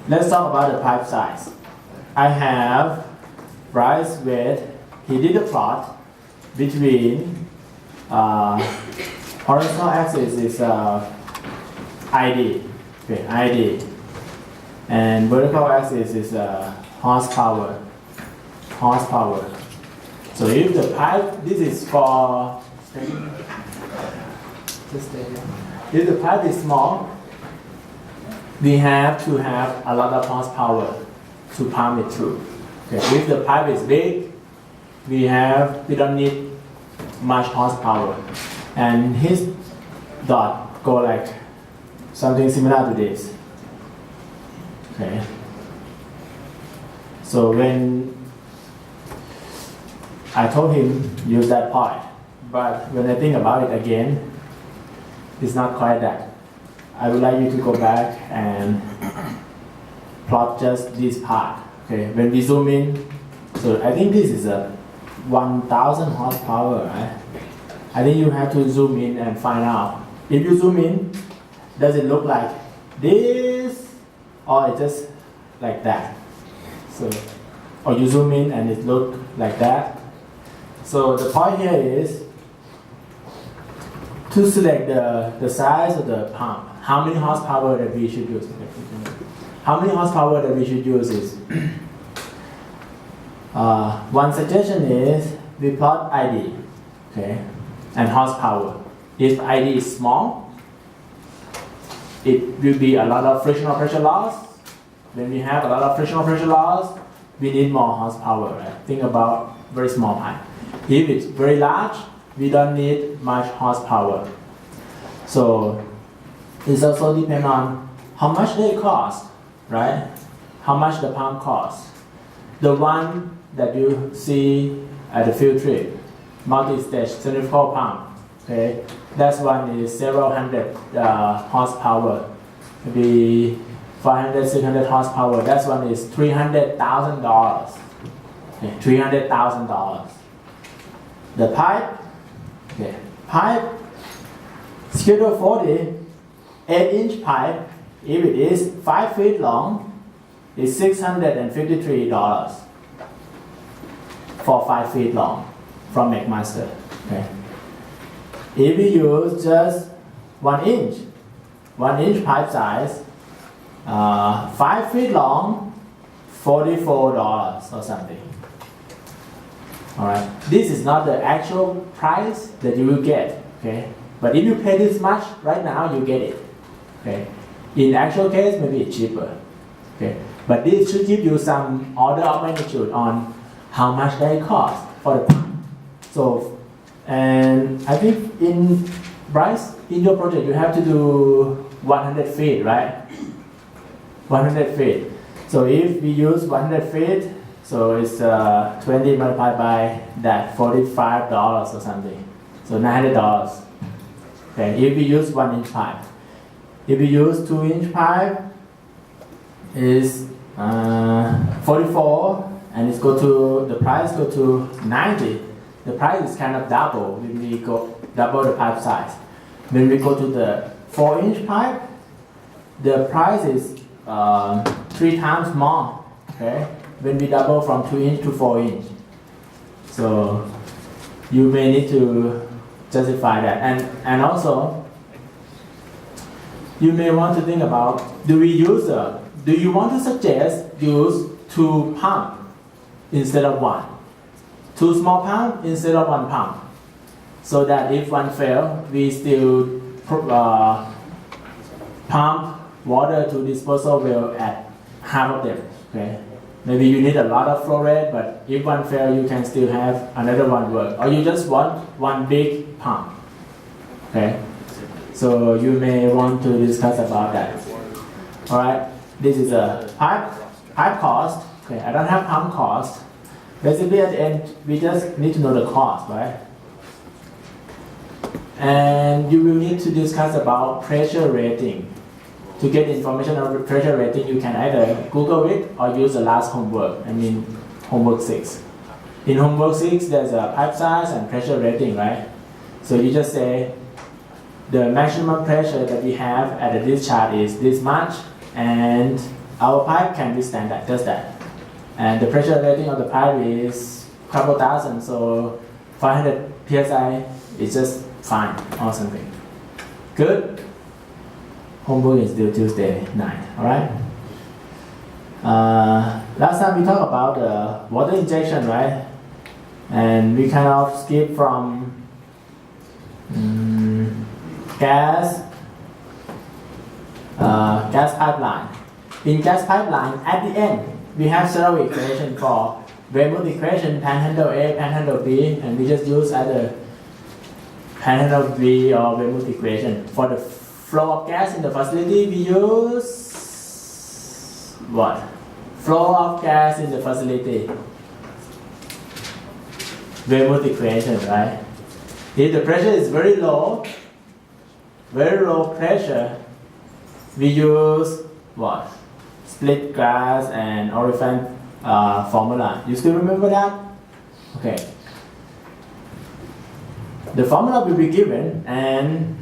let's talk about the pipe size. I have Bryce with, he did a plot between horizontal axis is ID, okay, ID, and vertical axis is horsepower. So if the pipe, this is for, if the pipe is small, we have to have a lot of horsepower to pump it through. Okay. If the pipe is big, we don't need much horsepower. And his dot go like something similar to this. Okay. So when I told him use that point, but when I think about it again, it's not quite that. I would like you to go back and plot just this part. Okay, when we zoom in, so I think this is a 1000 horsepower, right? I think you have to zoom in and find out. If you zoom in, does it look like this, or it just like that? So, or you zoom in and it look like that. So the point here is to select the size of the pump. How many horsepower that we should use? How many horsepower that we should use is one suggestion is we plot ID, okay, and horsepower. If ID is small, it will be a lot of frictional pressure loss. When we have a lot of frictional pressure loss, we need more horsepower. Right? Think about very small pipe. If it's very large, we don't need much horsepower. So it also depends on how much they cost, right? How much the pump costs. The one that you see at the field trip, multi-stage centrifugal pump, okay? That one is several hundred horsepower, maybe 500, 600 horsepower. That one is $300,000. Okay, $300,000. The pipe, okay, schedule 40, 8-inch pipe, if it is 5 feet long, is $653 for 5 feet long from McMaster. Okay. If we use just 1 inch pipe size, 5 feet long, $44 or something. Alright, this is not the actual price that you will get, okay? But if you pay this much right now, you get it, okay? In actual case, maybe it's cheaper, okay? But this should give you some order of magnitude on how much they cost for the pump. So, and I think in Bryce, in your project, you have to do 100 feet, right? 100 feet. So if we use 100 feet, so it's 20 multiplied by that, $45 or something. So $900. Okay, if we use 1-inch pipe. If we use 2-inch pipe, is 44, and it's the price go to 90. The price is kind of double when we go double the pipe size. When we go to the 4-inch pipe, the price is 3 times more. Okay, when we double from 2-inch to 4-inch. So you may need to justify that, and also you may want to think about, do you want to suggest use 2 pump instead of 1? 2 small pump instead of 1 pump, so that if one fail, we still pump water to disposal well at half of them. Okay, maybe you need a lot of flow rate, but if one fail, you can still have another one work, or you just want 1 big pump. Okay, so you may want to discuss about that. All right, this is a pipe cost. Okay, I don't have pump cost. Basically, at the end, we just need to know the cost, right? And you will need to discuss about pressure rating. To get information on the pressure rating, you can either Google it or use the last homework, homework 6. In homework 6, there's a pipe size and pressure rating, right? So you just say, the maximum pressure that we have at the discharge is this much, and our pipe can withstand that, just that. And the pressure rating of the pipe is a couple thousand, so 500 psi is just fine or something. Good? Homework is due Tuesday night, alright? Last time we talked about the water injection, right? And we kind of skip from gas pipeline. In gas pipeline, at the end, we have several equations for Weymouth equation, panhandle A, panhandle B, and we just use either panhandle B or Weymouth equation. For the flow of gas in the facility, we use what? Flow of gas in the facility. Weymouth equation, right? If the pressure is very low pressure, we use what? Split glass and Oliphant formula. You still remember that? Okay. The formula will be given, and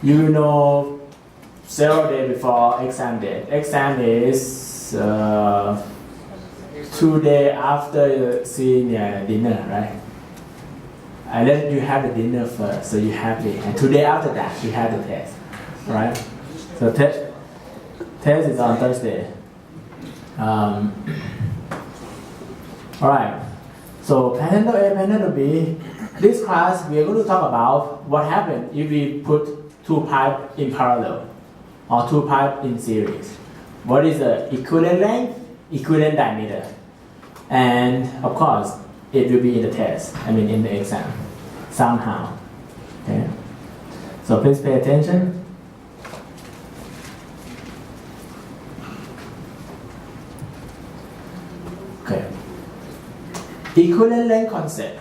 you know several days before exam date. Exam is 2 days after senior dinner, right? I let you have the dinner first, so you're happy. And 2 days after that, you have the test, right? So test is on Thursday. All right. So panhandle A, panhandle B. This class, we are going to talk about what happens if we put two pipes in parallel or two pipes in series. What is the equivalent length, equivalent diameter, and of course, it will be in the test. I mean, in the exam, somehow. Okay. So please pay attention. Okay. Equivalent length concept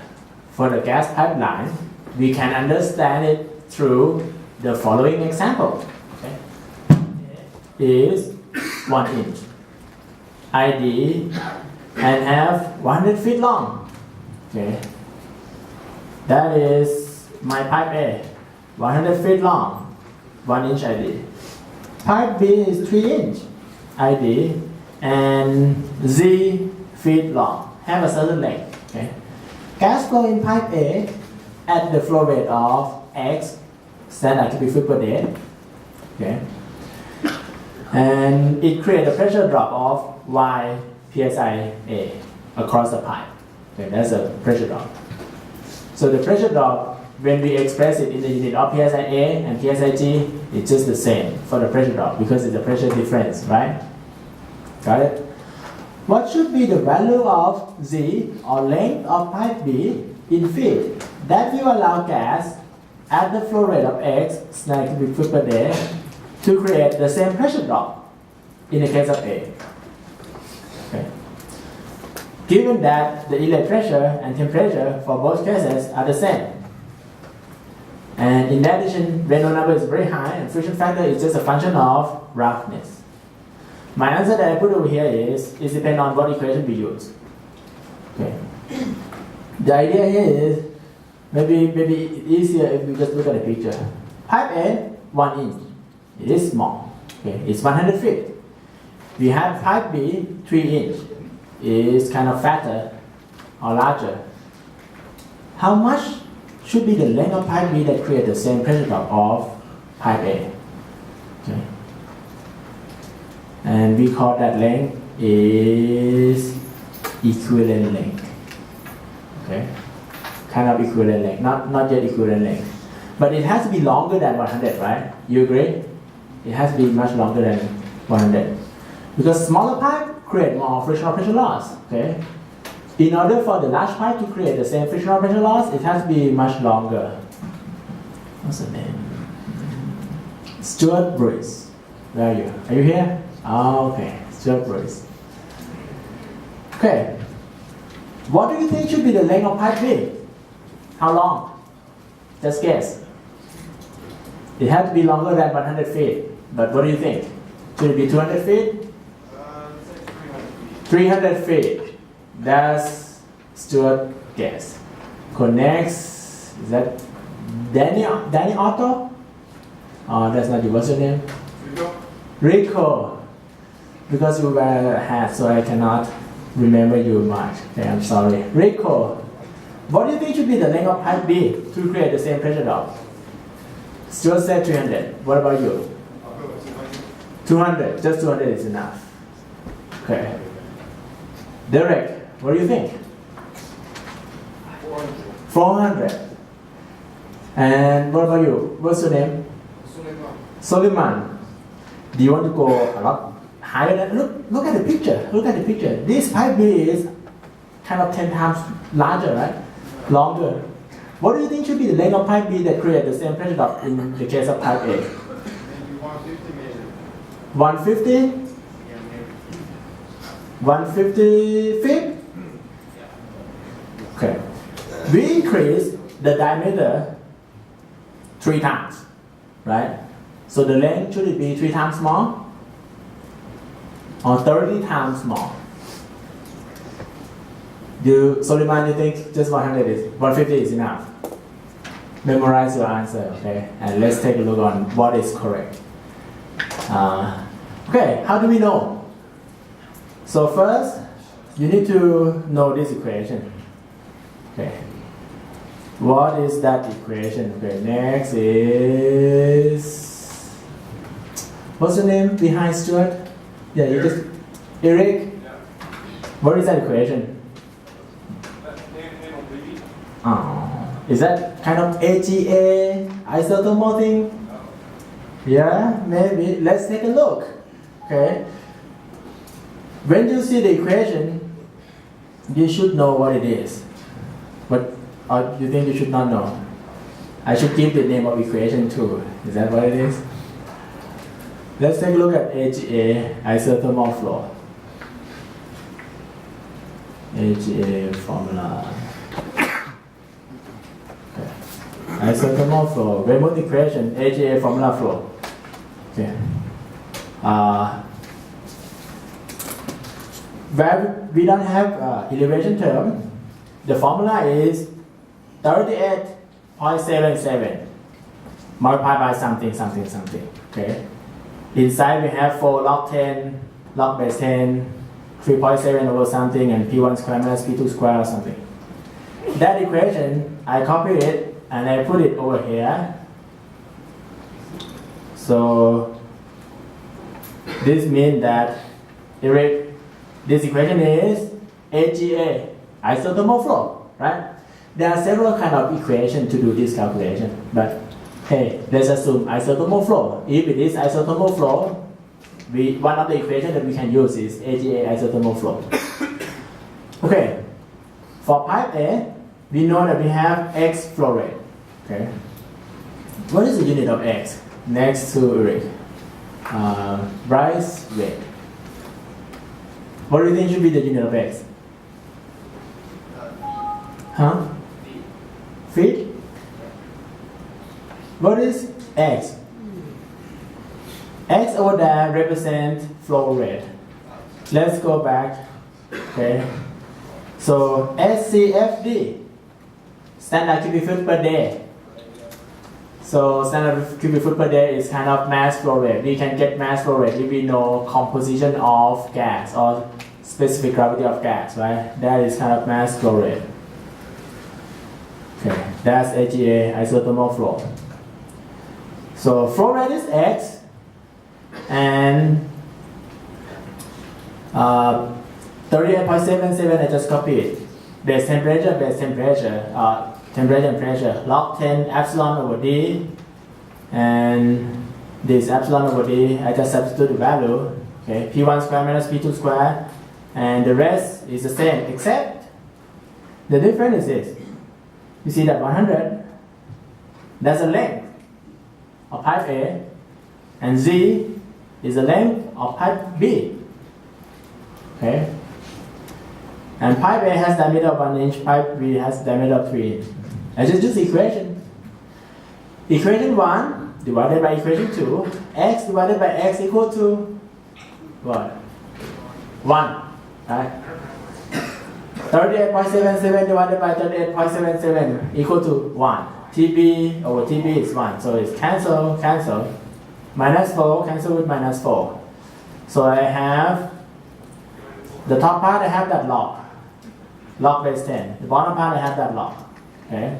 for the gas pipeline, we can understand it through the following example. Okay. Is 1 inch. ID and have 100 feet long. Okay. That is my pipe A, 100 feet long, 1 inch ID. Pipe B is 3 inch ID and Z feet long, have a certain length. Okay. Gas flow in pipe A at the flow rate of X standard cubic feet per day. Okay. And it creates a pressure drop of Y psi A across the pipe. Okay, that's a pressure drop. So the pressure drop, when we express it in the unit of psi A and psi G, it's just the same for the pressure drop because it's a pressure difference, right? Got it? What should be the value of Z or length of pipe B in feet that will allow gas at the flow rate of X standard cubic foot per day to create the same pressure drop in the case of A? Okay. Given that the inlet pressure and temperature for both cases are the same, and in addition, Reynolds number is very high and friction factor is just a function of roughness. My answer that I put over here is depend on what equation we use. Okay. The idea here is maybe easier if you just look at the picture. Pipe A, 1 inch. It is small. Okay, it's 100 feet. We have pipe B, 3 inch. It is kind of fatter or larger. How much should be the length of pipe B that creates the same pressure drop of pipe A? Okay. And we call that length is equivalent length. Okay. Kind of equivalent length, not yet equivalent length. But it has to be longer than 100, right? You agree? It has to be much longer than 100. Because smaller pipe create more frictional pressure loss. Okay? In order for the large pipe to create the same frictional pressure loss, it has to be much longer. What's the name? Stewart Bruce. Where are you? Are you here? Oh, okay. Stewart Bruce. Okay. What do you think should be the length of pipe B? How long? Just guess. It has to be longer than 100 feet. But what do you think? Should it be 200 feet? 300 feet. That's Stewart guess. Next, is that Danny Otto? Oh, that's not your, what's your name? Rico, because you wear a hat, so I cannot remember you much. Okay, I'm sorry. Rico, what do you think should be the length of pipe B to create the same pressure drop? Stewart said 300. What about you? 200. Just 200 is enough. Okay. Derek, what do you think? 400. And what about you? What's your name? Soliman. Do you want to go a lot higher than? Look at the picture. Look at the picture. This pipe B is kind of 10 times larger, right? Longer. What do you think should be the length of pipe B that creates the same pressure drop in the case of pipe A? 150? 150 feet? Okay. We increase the diameter 3 times, right? So the length should it be 3 times more? Or 30 times more? Soliman, you think just 150 is enough? Memorize your answer, okay? And let's take a look on what is correct. Okay, how do we know? So first, you need to know this equation. Okay. What is that equation? Okay, next is... What's the name behind Stewart? Yeah, you just... Eric? What is that equation? Is that kind of AGA isothermal thing? Yeah, maybe. Let's take a look. Okay. When you see the equation, you should know what it is. But you think you should not know? I should give the name of equation too. Is that what it is? Let's take a look at AGA isothermal flow. AGA formula. Okay. Isothermal flow. Weymouth equation. AGA formula flow. Okay. Where we don't have elevation term, the formula is 38.77 multiplied by something. Okay. Inside we have 4 log 10, log base 10, 3.7 over something, and P1 square minus P2 square or something. That equation, I copy it and I put it over here. So this means that this equation is AGA isothermal flow, right? There are several kind of equations to do this calculation, but hey, let's assume isothermal flow. If it is isothermal flow, one of the equations that we can use is AGA isothermal flow. Okay, for pipe A, we know that we have X flow rate. Okay, what is the unit of X? Next to Eric, Bryce rate. What do you think should be the unit of X? Huh? Feet? What is X? X over there represents flow rate. Let's go back. Okay. So SCFD, standard cubic foot per day. So standard cubic foot per day is kind of mass flow rate. We can get mass flow rate if we know composition of gas or specific gravity of gas, right? That is kind of mass flow rate. Okay, that's AGA isothermal flow. So flow rate is X, and 38.77 I just copied. Base temperature, temperature and pressure, log 10 epsilon over D, and this epsilon over D, I just substitute the value, okay, P1 square minus P2 square, and the rest is the same, except the difference is this. You see that 100, that's the length of pipe A, and Z is the length of pipe B, okay? And pipe A has diameter of 1 inch, pipe B has diameter of 3 inch. I just use the equation. Equation 1 divided by equation 2, x divided by x equal to what? 1, right? 38.77 divided by 38.77 equal to 1. TB over TB is 1, so it's cancel. Minus 4 cancel with minus 4. So I have the top part, I have that log base 10. The bottom part, I have that log. Okay,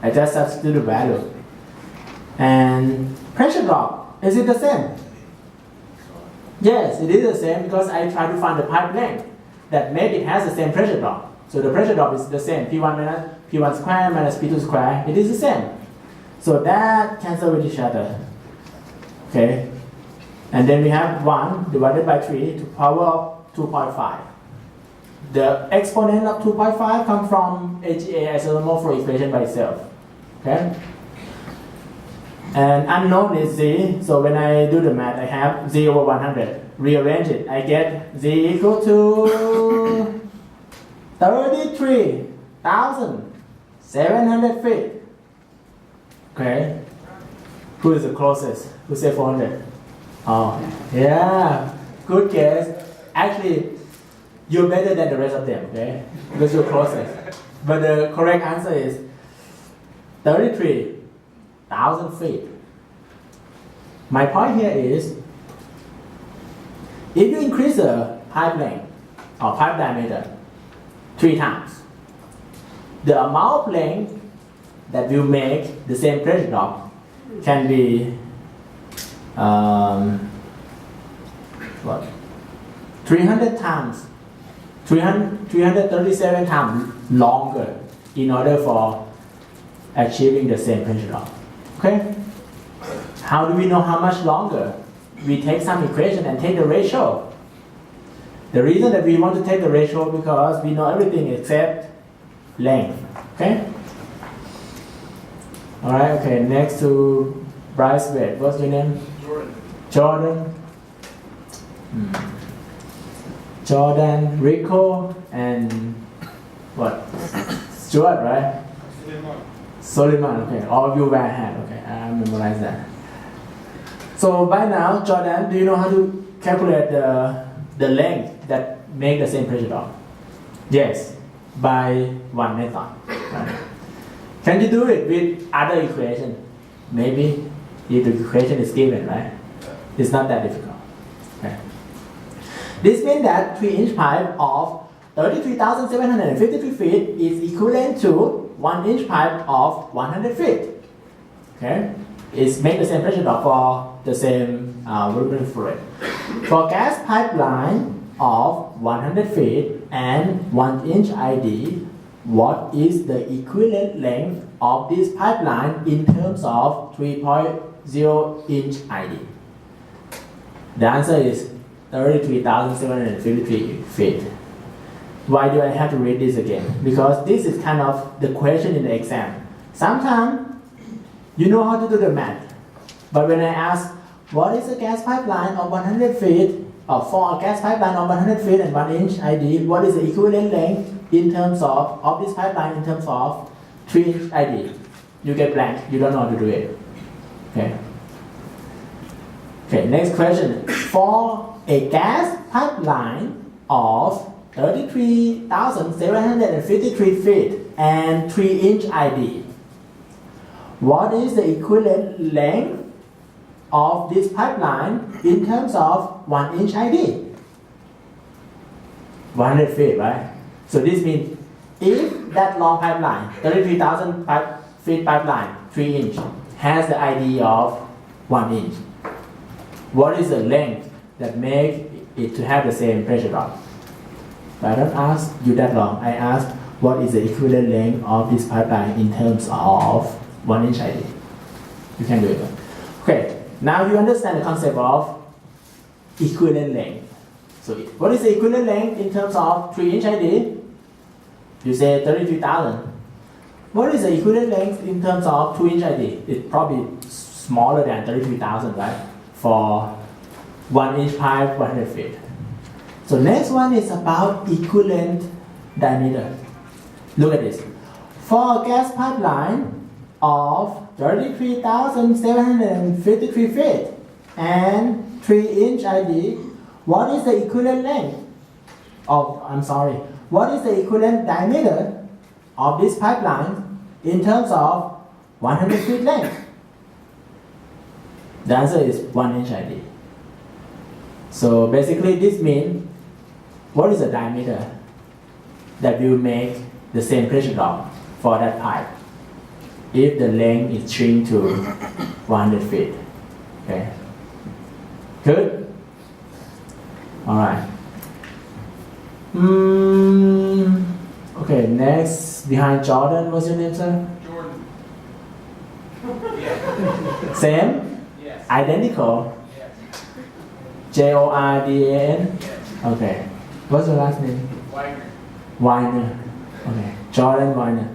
I just substitute the value. And pressure drop, is it the same? Yes, it is the same because I try to find the pipe length that maybe it has the same pressure drop. So the pressure drop is the same, P1 minus P1 square minus P2 square, it is the same. So that cancel with each other. Okay, and then we have 1 divided by 3 to power of 2.5. The exponent of 2.5 comes from AGA Isothermal for equation by itself. Okay, and unknown is z, so when I do the math I have z over 100. Rearrange it, I get z equal to 33,700 feet. Okay, who is the closest? Who said 400? Oh, yeah, good guess. Actually, you're better than the rest of them, okay? Because you're closest. But the correct answer is 33,000 feet. My point here is, if you increase the pipe length or pipe diameter 3 times, the amount of length that will make the same pressure drop can be 300 times, 337 times longer in order for achieving the same pressure drop. Okay? How do we know how much longer? We take some equation and take the ratio. The reason that we want to take the ratio because we know everything except length. Okay? Alright, okay, next to Bryce Wade. What's your name? Jordan. Jordan, Rico, and what? Stewart, right? Suleiman, okay. All of you wear a hat, okay. I memorize that. So by now, Jordan, do you know how to calculate the length that make the same pressure drop? Yes, by one method. Right? Can you do it with other equation? Maybe if the equation is given, right? It's not that difficult. Okay. This means that 3-inch pipe of 33,753 feet is equivalent to 1-inch pipe of 100 feet. Okay, it's make the same pressure drop for the same volume fluid. For gas pipeline of 100 feet and 1-inch ID, what is the equivalent length of this pipeline in terms of 3.0-inch ID? The answer is 33,753 feet. Why do I have to read this again? Because this is kind of the question in the exam. Sometimes you know how to do the math, but when I ask what is a gas pipeline of 100 feet, or for a gas pipeline of 100 feet and 1-inch ID, what is the equivalent length in terms of this pipeline in terms of 3-inch ID? You get blank, you don't know how to do it. Okay. Okay, next question. For a gas pipeline of 33,753 feet and 3-inch ID, what is the equivalent length of this pipeline in terms of 1-inch ID? 100 feet, right? So this means if that long pipeline, 33,000 feet pipeline, 3-inch, has the ID of 1 inch, what is the length that make it to have the same pressure drop? But I don't ask you that long. I ask what is the equivalent length of this pipeline in terms of 1-inch ID. You can do it. Okay, now you understand the concept of equivalent length. So what is the equivalent length in terms of 3-inch ID? You say 33,000. What is the equivalent length in terms of 2-inch ID? It's probably smaller than 33,000, right? For 1-inch pipe, 100 feet. So next one is about equivalent diameter. Look at this. For a gas pipeline of 33,753 feet and 3-inch ID, what is the equivalent length of, what is the equivalent diameter of this pipeline in terms of 100 feet length? The answer is 1 inch ID. So basically this means what is the diameter that will make the same pressure drop for that pipe if the length is shrink to 100 feet. Okay. Good? Alright. Okay, next behind Jordan, what's your name, sir? Jordan. Same? Yes. Identical? Yes. Jordan? Yes. Okay. What's your last name? Wagner. Weiner. Okay. Jordan Weiner.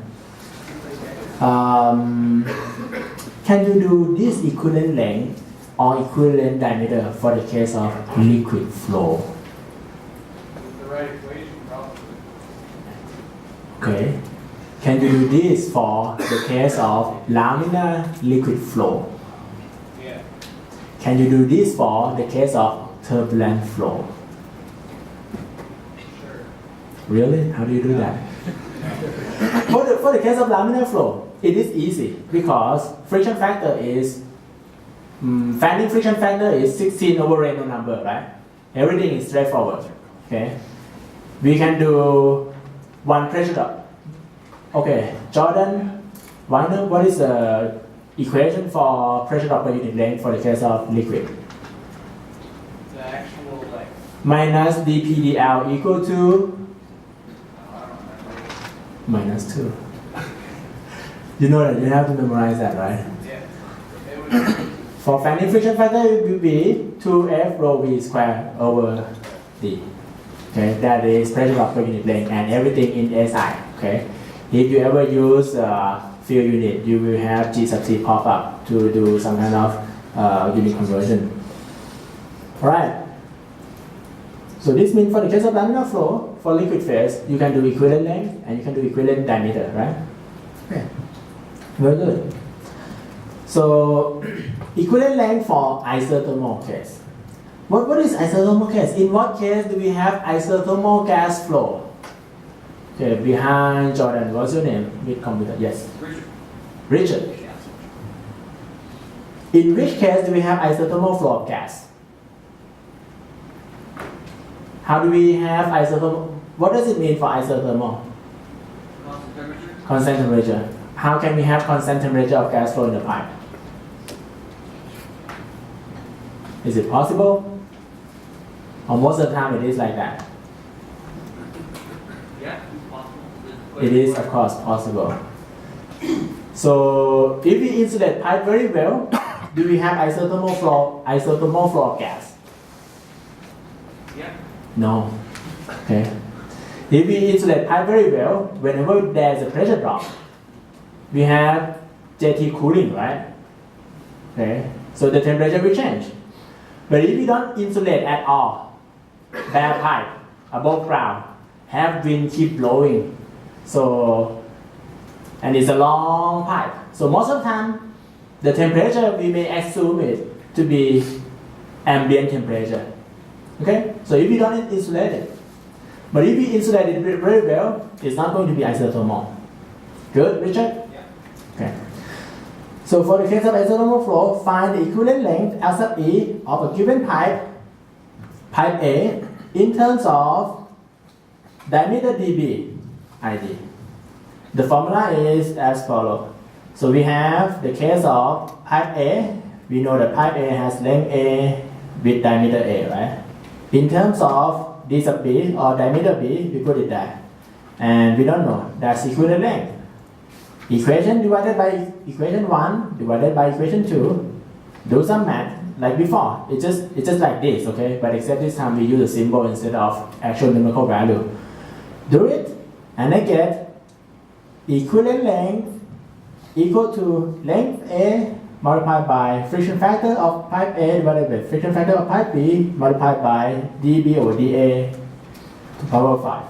Can you do this equivalent length or equivalent diameter for the case of liquid flow? With the right equation, probably. Okay. Can you do this for the case of laminar liquid flow? Yeah. Can you do this for the case of turbulent flow? Sure. Really? How do you do that? For the case of laminar flow, it is easy because friction factor is fanning friction factor is 16 over Reynolds number, right? Everything is straightforward. Okay. We can do one pressure drop. Okay, Jordan, Weiner, what is the equation for pressure drop per unit length for the case of liquid? The actual, like, Minus dPdL equal to I don't remember. minus 2. You know that you have to memorize that, right? Yeah. It would For fanning friction factor, it will be 2F rho V square over D. Okay, that is pressure drop per unit length and everything in SI. Okay, if you ever use field unit, you will have G sub C pop up to do some kind of unit conversion. Alright. So this means for the case of laminar flow, for liquid phase, you can do equivalent length and you can do equivalent diameter, right? Okay. Very good. So equivalent length for isothermal case. What is isothermal case? In what case do we have isothermal gas flow? Okay, behind Jordan, what's your name with computer? Yes. Richard. Richard. In which case do we have isothermal flow of gas? How do we have isothermal? What does it mean for isothermal? Constant temperature. Constant temperature. How can we have constant temperature of gas flow in the pipe? Is it possible? Or most of the time it is like that? Yeah, it's possible. It is of course possible. So if we insulate pipe very well, do we have isothermal flow of gas? Yeah. No. Okay. If we insulate pipe very well, whenever there is a pressure drop, we have JT cooling, right? Okay. So the temperature will change. But if we don't insulate at all, bare pipe above ground, have wind keep blowing, so and it's a long pipe. So most of the time, the temperature we may assume it to be ambient temperature. Okay? So if we don't insulate it, but if we insulate it very well, it's not going to be isothermal. Good, Richard? Yeah. Okay. So for the case of isothermal flow, find the equivalent length L sub E of a given pipe A, in terms of diameter dB ID. The formula is as follows. So we have the case of pipe A. We know that pipe A has length A with diameter A, right? In terms of D sub B or diameter B, we put it there. And we don't know. That's equivalent length. Equation divided by equation 1 divided by equation 2. Do some math like before. It's just like this, okay? But except this time we use a symbol instead of actual numerical value. Do it, and I get equivalent length equal to length A multiplied by friction factor of pipe A divided by friction factor of pipe B multiplied by dB over dA to power 5,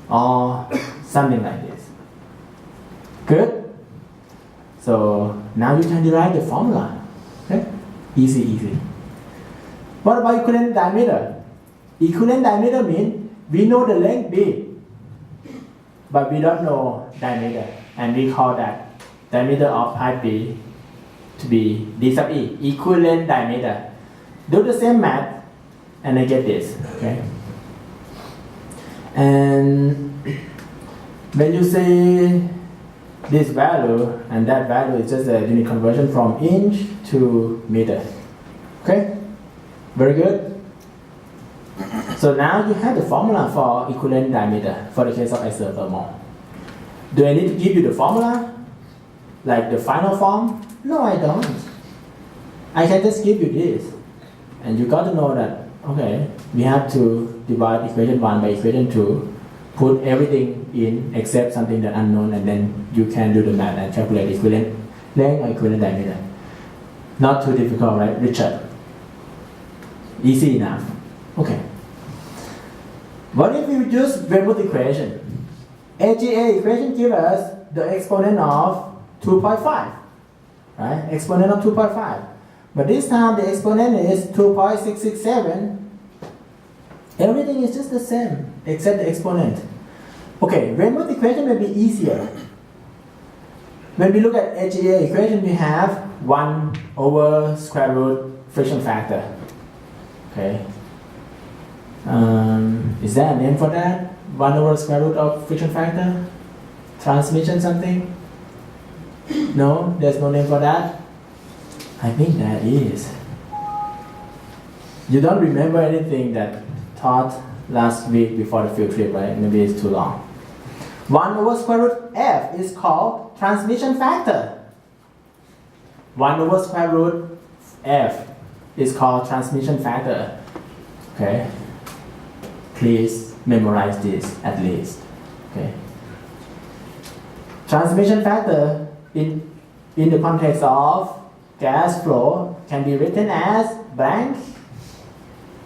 or something like this. Good? So now you can derive the formula. Okay? Easy. What about equivalent diameter? Equivalent diameter means we know the length B, but we don't know diameter, and we call that diameter of pipe B to be d sub e, equivalent diameter. Do the same math and I get this, okay? And when you say this value and that value is just a unit conversion from inch to meter, okay? Very good. So now you have the formula for equivalent diameter for the case of isothermal. Do I need to give you the formula? Like the final form? No, I don't. I can just give you this. And you got to know that, okay, we have to divide equation 1 by equation 2, put everything in except something that unknown, and then you can do the math and calculate equivalent length or equivalent diameter. Not too difficult, right, Richard? Easy enough. Okay. What if you use Weymouth equation? AGA equation gives us the exponent of 2.5, right? Exponent of 2.5. But this time the exponent is 2.667. Everything is just the same except the exponent. Okay, Weymouth equation may be easier. When we look at AGA equation, we have 1 over square root friction factor. Okay. Is there a name for that? 1 over square root of friction factor? Transmission something? No, there's no name for that? I think there is. You don't remember anything that taught last week before the field trip, right? Maybe it's too long. 1 over square root f is called transmission factor. 1 over square root f is called transmission factor. Okay? Please memorize this at least. Okay? Transmission factor in the context of gas flow can be written as blank.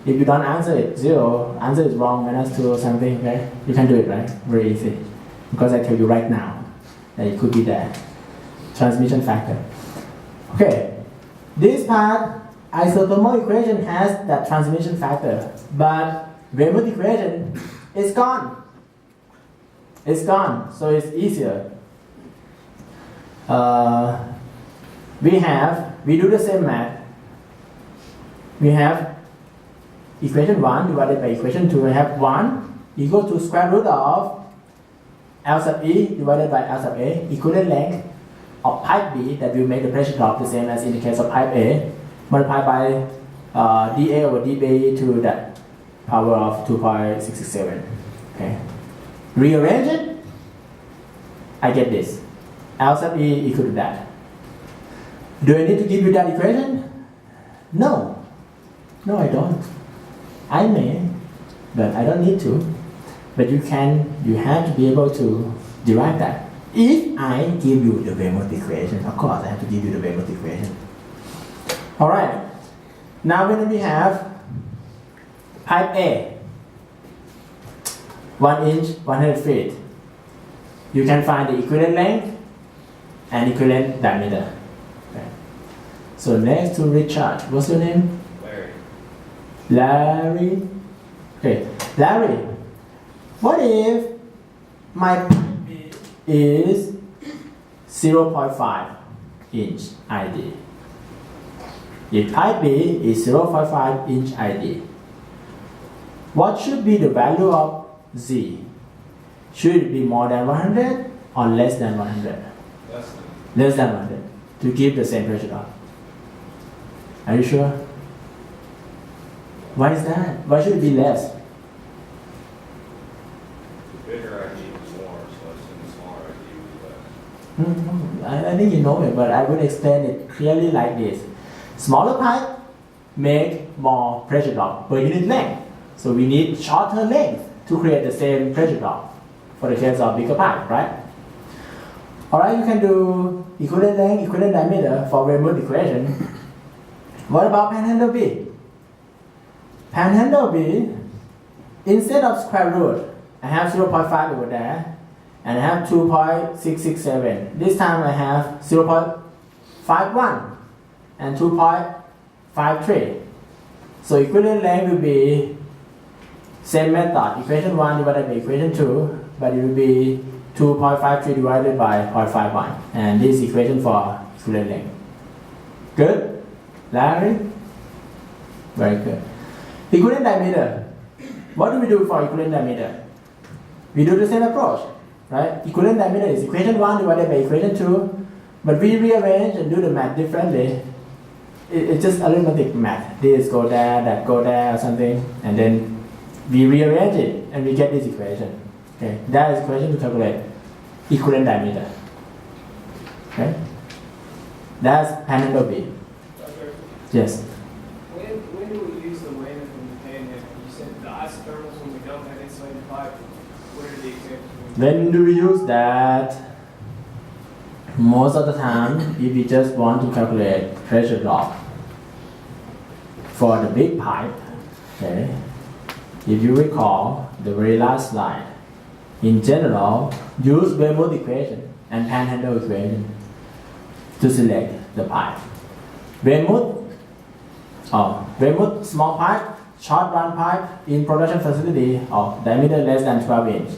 If you don't answer it, 0, answer is wrong, -2 or something, okay? You can do it, right? Very easy. Because I tell you right now that it could be there. Transmission factor. Okay. This part, isothermal equation has that transmission factor, but Weymouth equation is gone. It's gone, so it's easier. We do the same math. We have equation 1 divided by equation 2. We have 1 equal to square root of L sub E divided by L sub A, equivalent length of pipe B that will make the pressure drop the same as in the case of pipe A, multiplied by dA over dB to that power of 2.667. Okay. Rearrange it, I get this. L sub E equal to that. Do I need to give you that equation? No. No, I don't. I may, but I don't need to. But you have to be able to derive that. If I give you the Weymouth equation, of course I have to give you the Weymouth equation. Alright. Now when we have pipe A, 1 inch, 100 feet, you can find the equivalent length and equivalent diameter. Okay. So next to Richard, what's your name? Larry. Okay, Larry, what if my pipe is 0.5 inch ID? If pipe B is 0.5 inch ID, what should be the value of Z? Should it be more than 100 or less than 100? Less than 100 to give the same pressure drop. Are you sure? Why is that? Why should it be less? The bigger ID is more, so it's in the smaller ID is less. I think you know it, but I will explain it clearly like this. Smaller pipe make more pressure drop per unit length. So we need shorter length to create the same pressure drop for the case of bigger pipe, right? Alright, you can do equivalent length, equivalent diameter for Weymouth equation. What about panhandle B? Panhandle B, instead of square root, I have 0.5 over there, and I have 2.667. This time I have 0.51 and 2.53. So equivalent length will be same method, equation 1 divided by equation 2, but it will be 2.53 divided by 0.51, and this equation for equivalent length. Good? Larry? Very good. Equivalent diameter. What do we do for equivalent diameter? We do the same approach, right? Equivalent diameter is equation 1 divided by equation 2, but we rearrange and do the math differently. It's just arithmetic math. This go there, that go there, or something, and then we rearrange it and we get this equation. Okay, that is equation to calculate equivalent diameter. Okay, that's panhandle B. Yes. When do we use the Weymouth and the panhandle? You said the isothermals when we don't have insulated pipe. What are the examples? When do we use that? Most of the time, if we just want to calculate pressure drop for the big pipe, okay, if you recall the very last slide, in general, use Weymouth equation and panhandle equation to select the pipe. Weymouth small pipe, short run pipe in production facility of diameter less than 12 inch.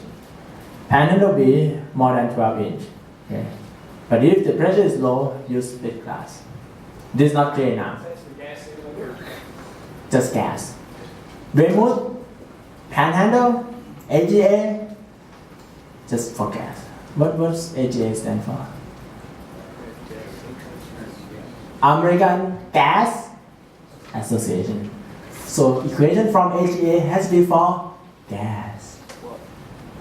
Panhandle B more than 12 inch. Okay. But if the pressure is low, use split glass. This is not clear enough. That's the gas cylinder. Just gas. Weymouth, panhandle, AGA, just for gas. What's AGA stand for? American Gas Association. So equation from AGA has to be for gas.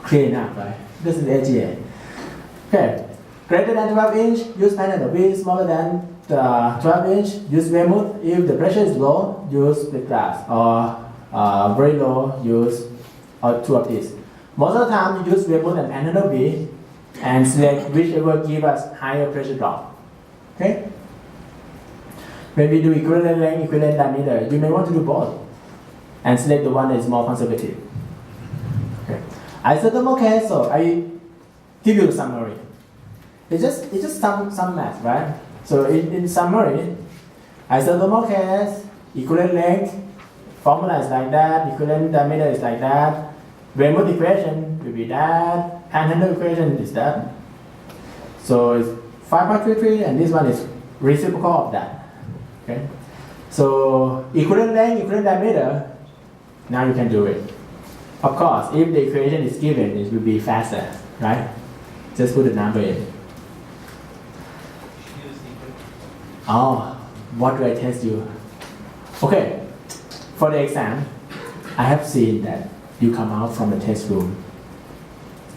Clear enough, right? This is AGA. Okay. Greater than 12 inch, use panhandle B. Smaller than 12 inch, use Weymouth. If the pressure is low, use split glass. Or very low, use two of these. Most of the time, you use Weymouth and panhandle B and select whichever give us higher pressure drop. Okay? When we do equivalent length, equivalent diameter, you may want to do both and select the one that is more conservative. Okay. Isothermal case, so I give you the summary. It's just some math, right? So in summary, isothermal case, equivalent length, formula is like that, equivalent diameter is like that, Weymouth equation will be that, panhandle equation is that. So it's 5.33 and this one is reciprocal of that. Okay? So equivalent length, equivalent diameter, now you can do it. Of course, if the equation is given, it will be faster, right? Just put the number in. Oh, what do I test you? Okay, for the exam, I have seen that you come out from the test room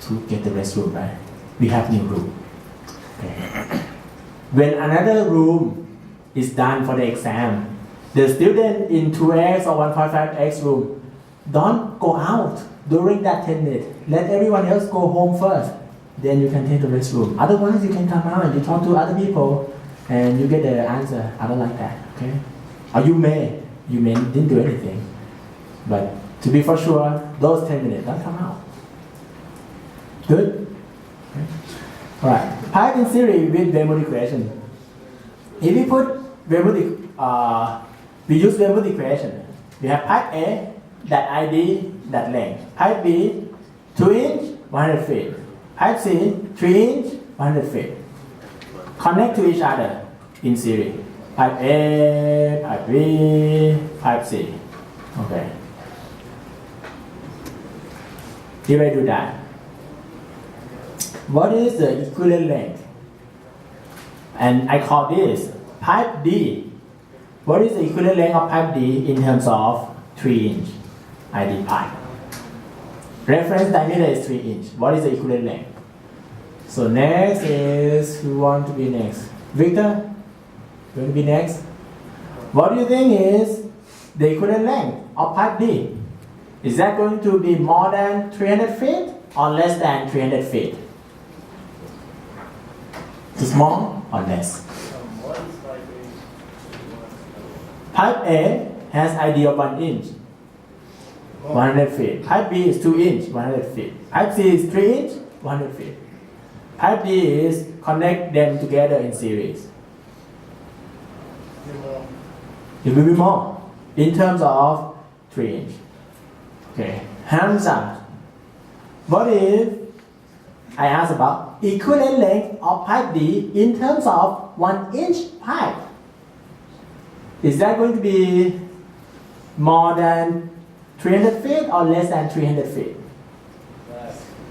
to get the restroom, right? We have new room. Okay. When another room is done for the exam, the student in 2x or 1.5x room, don't go out during that 10 minutes. Let everyone else go home first. Then you can take the restroom. Otherwise, you can come out and you talk to other people and you get the answer. I don't like that, okay? Or you may didn't do anything. But to be for sure, those 10 minutes, don't come out. Good? Okay. Alright, pipe in series with Weymouth equation. If we put we use Weymouth equation. We have pipe A, that ID, that length. Pipe B, 2 inch, 100 feet. Pipe C, 3 inch, 100 feet. Connect to each other in series. Pipe A, pipe B, pipe C. Okay. If I do that, what is the equivalent length? And I call this pipe D. What is the equivalent length of pipe D in terms of 3 inch ID pipe? Reference diameter is 3 inch. What is the equivalent length? So next is, who want to be next? Victor? Going to be next? What do you think is the equivalent length of pipe D? Is that going to be more than 300 feet or less than 300 feet? Is more or less? Pipe A has ID of 1 inch, 100 feet. Pipe B is 2 inch, 100 feet. Pipe C is 3 inch, 100 feet. Pipe D is connect them together in series. It will be more in terms of 3 inch. Okay, hands up. What if I ask about equivalent length of pipe D in terms of 1 inch pipe? Is that going to be more than 300 feet or less than 300 feet?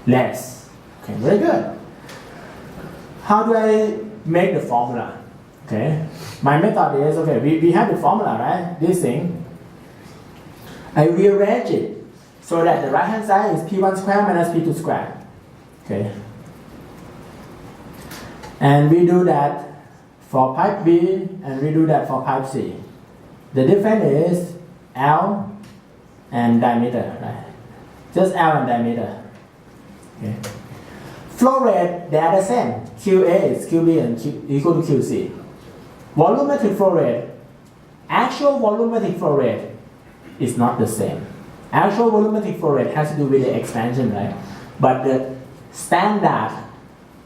Less. Okay, very good. How do I make the formula? Okay, my method is, okay, we have the formula, right? This thing. I rearrange it so that the right hand side is P1 squared minus P2 squared. Okay. And we do that for pipe B and we do that for pipe C. The difference is L and diameter, right? Just L and diameter. Okay. Flow rate, they are the same. QA is QB and equal to QC. Volumetric flow rate, actual volumetric flow rate is not the same. Actual volumetric flow rate has to do with the expansion, right? But the standard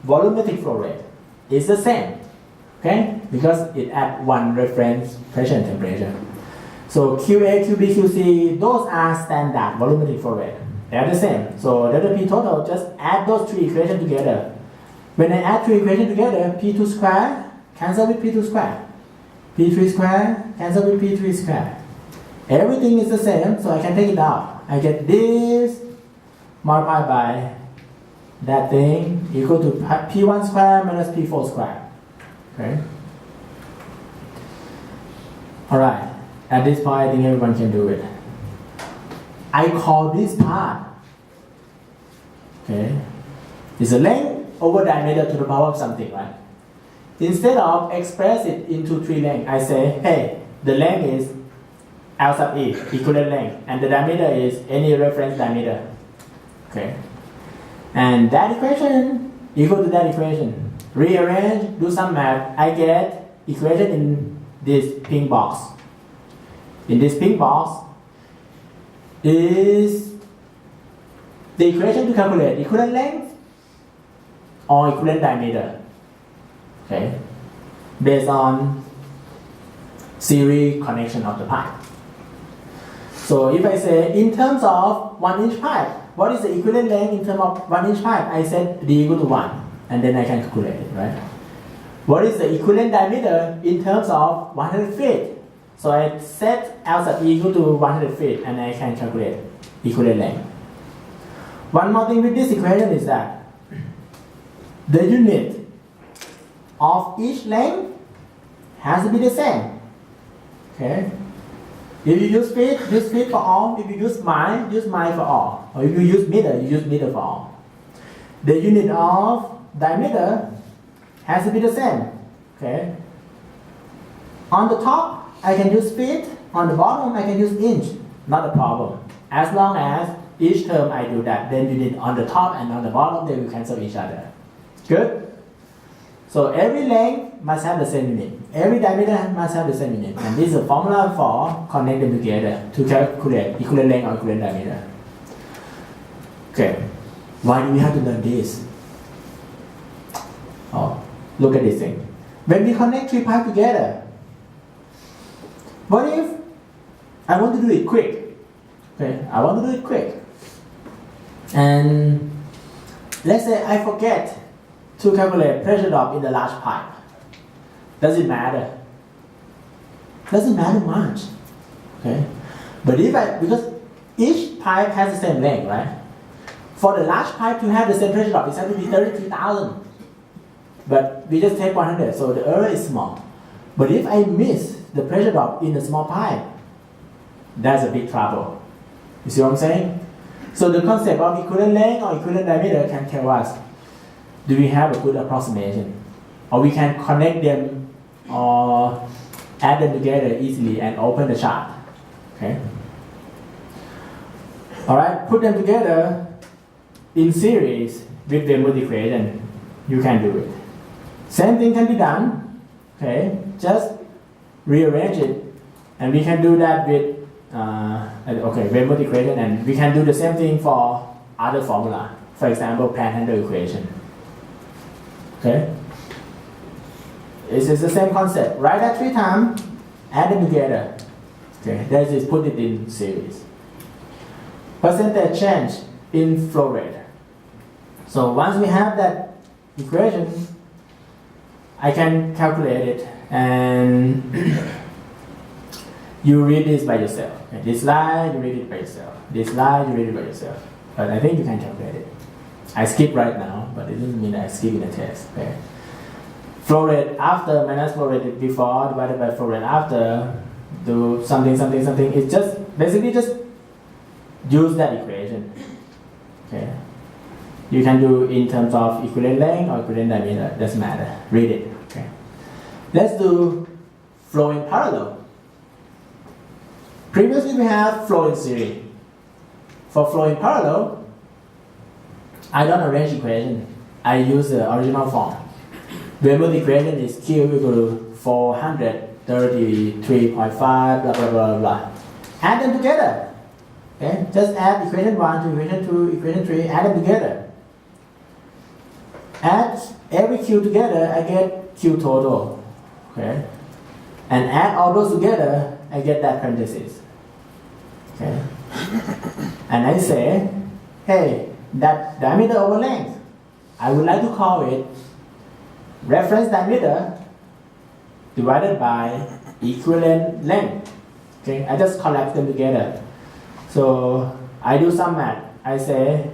volumetric flow rate is the same, okay? Because it at one reference pressure and temperature. So QA, QB, QC, those are standard volumetric flow rate. They are the same. So WP total, just add those three equations together. When I add three equations together, P2 squared cancel with P2 squared. P3 squared cancel with P3 squared. Everything is the same, so I can take it out. I get this multiplied by that thing equal to P1 squared minus P4 squared. Okay? Alright, at this point I think everyone can do it. I call this part, okay, is a length over diameter to the power of something, right? Instead of express it into three lengths, I say, hey, the length is L sub E, equivalent length, and the diameter is any reference diameter. Okay. And that equation equal to that equation. Rearrange, do some math, I get equation in this pink box. In this pink box is the equation to calculate equivalent length or equivalent diameter. Okay, based on series connection of the pipe. So if I say in terms of 1 inch pipe, what is the equivalent length in terms of 1 inch pipe? I said D equal to 1, and then I can calculate it, right? What is the equivalent diameter in terms of 100 feet? So I set L sub E equal to 100 feet, and I can calculate equivalent length. One more thing with this equation is that the unit of each length has to be the same. Okay? If you use feet for all. If you use mile for all. Or if you use meter for all. The unit of diameter has to be the same. Okay? On the top, I can use feet. On the bottom, I can use inch. Not a problem. As long as each term I do that, then unit on the top and on the bottom, they will cancel each other. Good? So every length must have the same unit. Every diameter must have the same unit. And this is a formula for connect them together to calculate equivalent length or equivalent diameter. Okay. Why do we have to learn this? Oh, look at this thing. When we connect three pipes together, what if I want to do it quick? Okay, I want to do it quick. And let's say I forget to calculate pressure drop in the large pipe. Does it matter? Doesn't matter much. Okay? But because each pipe has the same length, right? For the large pipe to have the same pressure drop, it has to be 33,000. But we just take 100, so the error is small. But if I miss the pressure drop in the small pipe, that's a big trouble. You see what I'm saying? So the concept of equivalent length or equivalent diameter can tell us, do we have a good approximation? Or we can connect them or add them together easily and open the chart. Okay? Alright, put them together in series with Weymouth equation. You can do it. Same thing can be done. Okay? Just rearrange it. And we can do that with Weymouth equation, and we can do the same thing for other formula. For example, panhandle equation. Okay? It's the same concept. Write that 3 times, add them together. Okay, that is put it in series. Percentage change in flow rate. So once we have that equation, I can calculate it, and You read this by yourself. Okay? This line, you read it by yourself. This line, you read it by yourself. But I think you can calculate it. I skip right now, but it doesn't mean I skip in the test. Okay? Flow rate after minus flow rate before divided by flow rate after, do something, something, something. It's just basically just use that equation. Okay? You can do in terms of equivalent length or equivalent diameter. Doesn't matter. Read it. Okay? Let's do flow in parallel. Previously we have flow in series. For flow in parallel, I don't arrange equation. I use the original form. Weymouth equation is Q equal to 433.5 blah blah blah blah. Add them together. Okay, just add equation 1 to equation 2, equation 3, add them together. Add every Q together, I get Q total. Okay, and add all those together, I get that parenthesis. Okay, and I say, hey, that diameter over length, I would like to call it reference diameter divided by equivalent length. Okay, I just collapse them together. So I do some math. I say,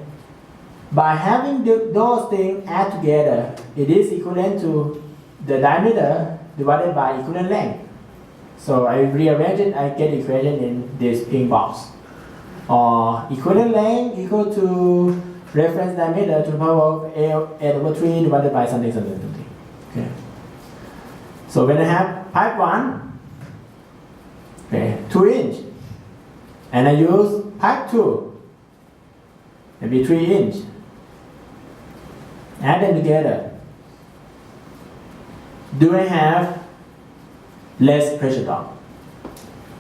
by having those things add together, it is equivalent to the diameter divided by equivalent length. So I rearrange it, I get equation in this pink box. Or equivalent length equal to reference diameter to the power of 8 over 3 divided by something, something, something. Okay. So when I have pipe 1, okay, 2 inch, and I use pipe 2, maybe 3 inch, add them together. Do I have less pressure drop?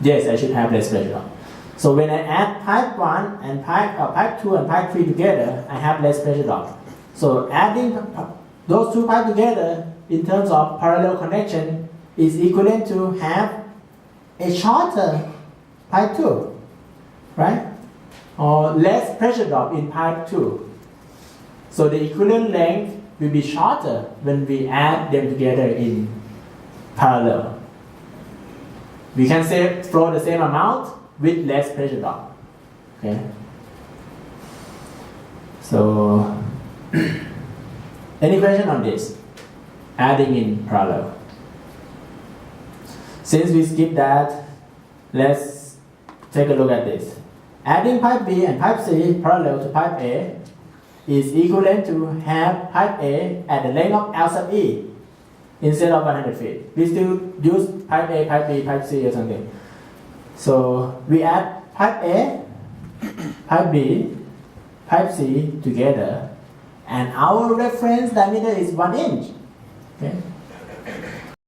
Yes, I should have less pressure drop. So when I add pipe 1 and pipe 2 and pipe 3 together, I have less pressure drop. So adding those two pipes together in terms of parallel connection is equivalent to have a shorter pipe 2, right? Or less pressure drop in pipe 2. So the equivalent length will be shorter when we add them together in parallel. We can say flow the same amount with less pressure drop. Okay. So any question on this? Adding in parallel. Since we skipped that, let's take a look at this. Adding pipe B and pipe C parallel to pipe A is equivalent to have pipe A at the length of L sub E instead of 100 feet. We still use pipe A, pipe B, pipe C or something. So we add pipe A, pipe B, pipe C together, and our reference diameter is 1 inch. Okay?